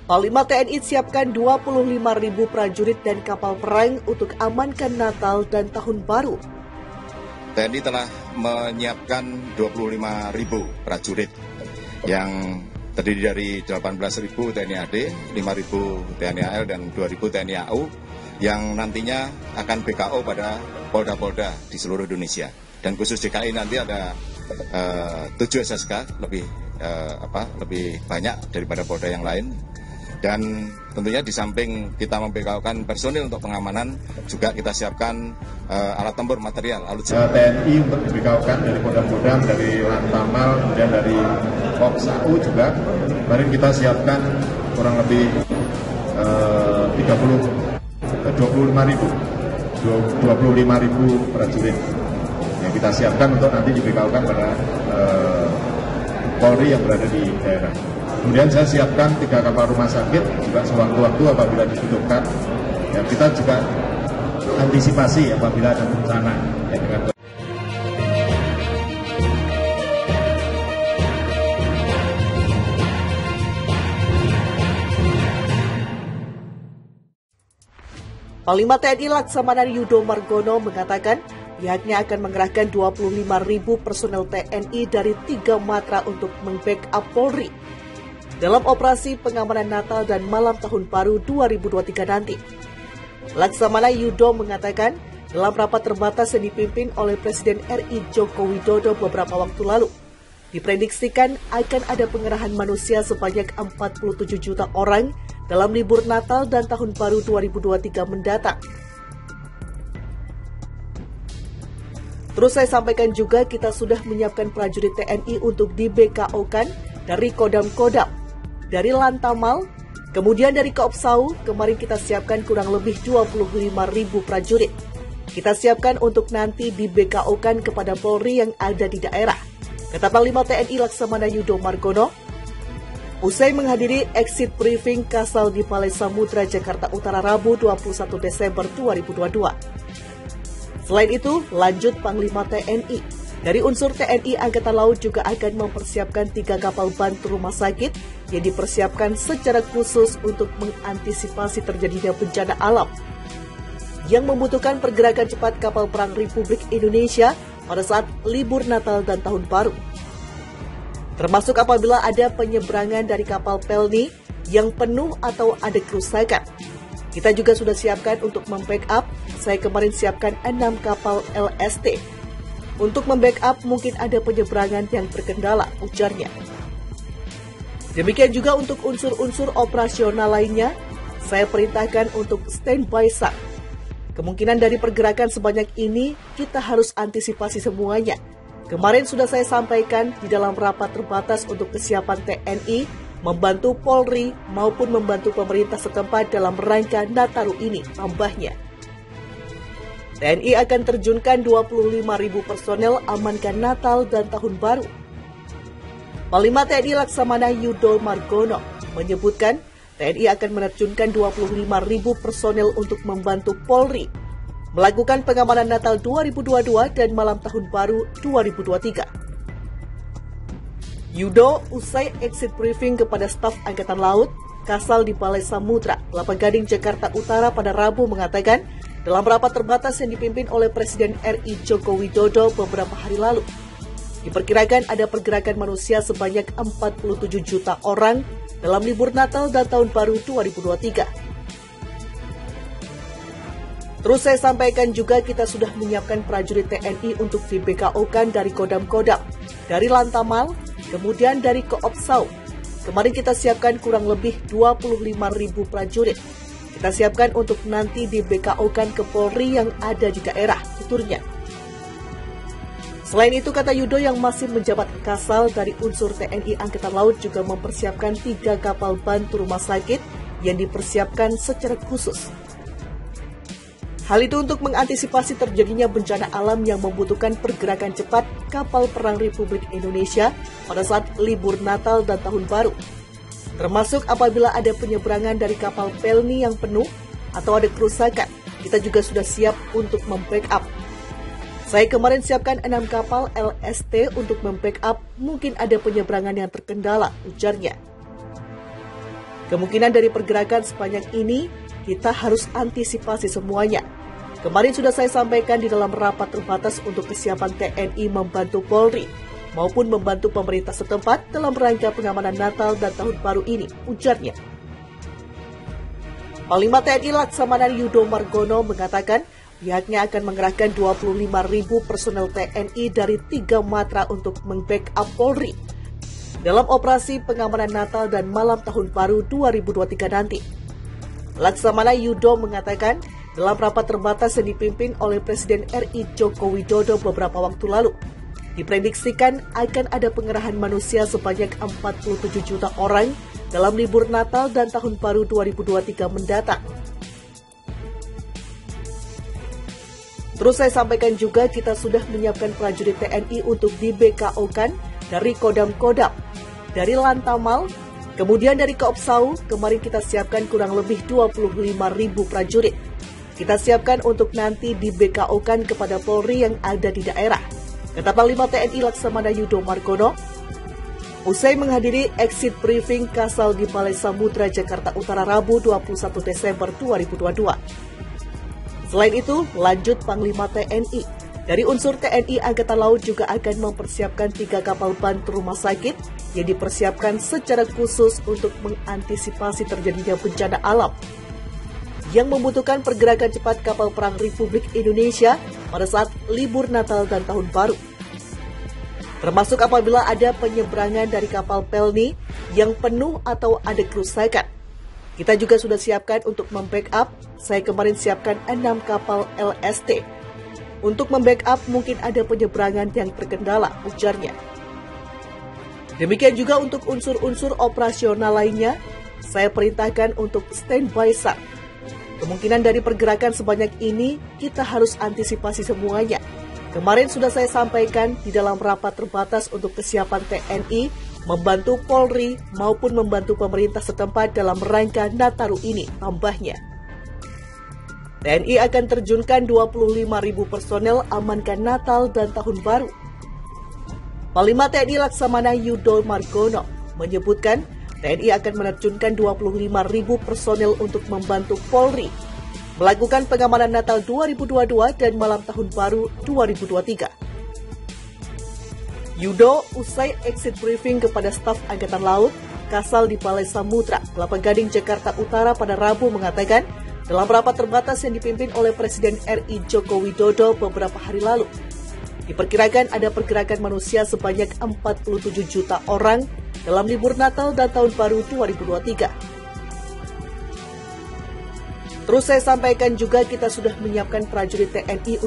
Panglima TNI siapkan 25.000 prajurit dan kapal perang untuk amankan Natal dan Tahun Baru. TNI telah menyiapkan 25.000 prajurit yang terdiri dari 18.000 TNI AD, 5.000 TNI AL, dan 2.000 TNI AU yang nantinya akan BKO pada polda-polda di seluruh Indonesia. Dan khusus DKI nanti ada 7 SSK, lebih banyak daripada polda yang lain. Dan tentunya di samping kita membekaukan personil untuk pengamanan, juga kita siapkan alat tempur material, alutsista. TNI untuk dibekaukan dari Kodam-Kodam, dari Lantamal, kemudian dari Korps AU juga. Kemarin kita siapkan kurang lebih 25.000 prajurit yang kita siapkan untuk nanti dibekaukan pada Polri yang berada di daerah. Kemudian saya siapkan 3 kapal rumah sakit juga sewaktu-waktu apabila dibutuhkan. Ya, kita juga antisipasi apabila ada bencana. Ya, dengan Panglima TNI Laksamana Yudo Margono mengatakan pihaknya akan mengerahkan 25.000 personel TNI dari 3 matra untuk membackup Polri dalam operasi pengamanan Natal dan malam Tahun Baru 2023 nanti. Laksamana Yudo mengatakan dalam rapat terbatas yang dipimpin oleh Presiden RI Joko Widodo beberapa waktu lalu, diprediksikan akan ada pengerahan manusia sebanyak 47 juta orang dalam libur Natal dan Tahun Baru 2023 mendatang. Terus saya sampaikan juga kita sudah menyiapkan prajurit TNI untuk di BKO-kan dari Kodam-Kodam, dari Lantamal, kemudian dari Koopsau. Kemarin kita siapkan kurang lebih 25.000 prajurit. Kita siapkan untuk nanti di BKO-kan kepada Polri yang ada di daerah, kata Panglima TNI Laksamana Yudo Margono usai menghadiri exit briefing Kasal di Balai Samudra Jakarta Utara Rabu 21 Desember 2022. Selain itu, lanjut Panglima TNI, dari unsur TNI Angkatan Laut juga akan mempersiapkan 3 kapal bantu rumah sakit yang dipersiapkan secara khusus untuk mengantisipasi terjadinya bencana alam yang membutuhkan pergerakan cepat kapal perang Republik Indonesia pada saat libur Natal dan Tahun Baru. Termasuk apabila ada penyeberangan dari kapal Pelni yang penuh atau ada kerusakan. Kita juga sudah siapkan untuk membackup. Saya kemarin siapkan 6 kapal LST. Untuk membackup mungkin ada penyeberangan yang terkendala, ujarnya. Demikian juga untuk unsur-unsur operasional lainnya, saya perintahkan untuk standby SAR. Kemungkinan dari pergerakan sebanyak ini, kita harus antisipasi semuanya. Kemarin sudah saya sampaikan di dalam rapat terbatas untuk kesiapan TNI, membantu Polri maupun membantu pemerintah setempat dalam rangka Nataru ini, tambahnya. TNI akan terjunkan 25.000 personel amankan Natal dan Tahun Baru. Panglima TNI Laksamana Yudo Margono menyebutkan TNI akan menerjunkan 25.000 personel untuk membantu Polri melakukan pengamanan Natal 2022 dan malam Tahun Baru 2023. Yudo usai exit briefing kepada staf Angkatan Laut, Kasal di Balai Samudra, Kelapa Gading, Jakarta Utara pada Rabu mengatakan dalam rapat terbatas yang dipimpin oleh Presiden RI Joko Widodo beberapa hari lalu, diperkirakan ada pergerakan manusia sebanyak 47 juta orang dalam libur Natal dan Tahun Baru 2023. Terus saya sampaikan juga kita sudah menyiapkan prajurit TNI untuk di BKO-kan dari Kodam-Kodam, dari Lantamal, kemudian dari Koopsau. Kemarin kita siapkan kurang lebih 25.000 prajurit. Kita siapkan untuk nanti di BKO-kan ke Polri yang ada di daerah, tuturnya. Selain itu, kata Yudo yang masih menjabat Kasal dari unsur TNI Angkatan Laut juga mempersiapkan 3 kapal bantu rumah sakit yang dipersiapkan secara khusus. Hal itu untuk mengantisipasi terjadinya bencana alam yang membutuhkan pergerakan cepat kapal perang Republik Indonesia pada saat libur Natal dan Tahun Baru. Termasuk apabila ada penyeberangan dari kapal Pelni yang penuh atau ada kerusakan, kita juga sudah siap untuk membackup. Saya kemarin siapkan 6 kapal LST untuk membackup mungkin ada penyeberangan yang terkendala, ujarnya. Kemungkinan dari pergerakan sebanyak ini, kita harus antisipasi semuanya. Kemarin sudah saya sampaikan di dalam rapat terbatas untuk kesiapan TNI membantu Polri maupun membantu pemerintah setempat dalam rangka pengamanan Natal dan Tahun Baru ini, ujarnya. Panglima TNI Laksamana Yudo Margono mengatakan pihaknya akan mengerahkan 25.000 personel TNI dari 3 matra untuk membackup Polri dalam operasi pengamanan Natal dan malam Tahun Baru 2023 nanti. Laksamana Yudo mengatakan dalam rapat terbatas yang dipimpin oleh Presiden RI Joko Widodo beberapa waktu lalu, diprediksikan akan ada pengerahan manusia sebanyak 47 juta orang dalam libur Natal dan Tahun Baru 2023 mendatang. Terus saya sampaikan juga kita sudah menyiapkan prajurit TNI untuk di BKO-kan dari Kodam-Kodam, dari Lantamal, kemudian dari Koopsau. Kemarin kita siapkan kurang lebih 25.000 prajurit. Kita siapkan untuk nanti di BKO-kan kepada Polri yang ada di daerah, kata Panglima TNI Laksamana Yudo Margono usai menghadiri exit briefing Kasal di Balai Samudra Jakarta Utara Rabu 21 Desember 2022. Selain itu, lanjut Panglima TNI, dari unsur TNI Angkatan Laut juga akan mempersiapkan 3 kapal bantu rumah sakit yang dipersiapkan secara khusus untuk mengantisipasi terjadinya bencana alam yang membutuhkan pergerakan cepat kapal perang Republik Indonesia pada saat libur Natal dan Tahun Baru. Termasuk apabila ada penyeberangan dari kapal Pelni yang penuh atau ada kerusakan. Kita juga sudah siapkan untuk membackup, saya kemarin siapkan 6 kapal LST. Untuk membackup mungkin ada penyeberangan yang terkendala, ujarnya. Demikian juga untuk unsur-unsur operasional lainnya, saya perintahkan untuk standby SAR. Kemungkinan dari pergerakan sebanyak ini, kita harus antisipasi semuanya. Kemarin sudah saya sampaikan di dalam rapat terbatas untuk kesiapan TNI, membantu Polri maupun membantu pemerintah setempat dalam rangka Nataru ini, tambahnya. TNI akan terjunkan 25.000 personel amankan Natal dan Tahun Baru. Panglima TNI Laksamana Yudo Margono menyebutkan TNI akan menerjunkan 25.000 personel untuk membantu Polri melakukan pengamanan Natal 2022 dan malam Tahun Baru 2023. Yudo usai exit briefing kepada staf Angkatan Laut Kasal di Balai Samudra, Kelapa Gading, Jakarta Utara pada Rabu mengatakan dalam rapat terbatas yang dipimpin oleh Presiden RI Joko Widodo beberapa hari lalu, diperkirakan ada pergerakan manusia sebanyak 47 juta orang dalam libur Natal dan Tahun Baru 2023. Terus saya sampaikan juga kita sudah menyiapkan prajurit TNI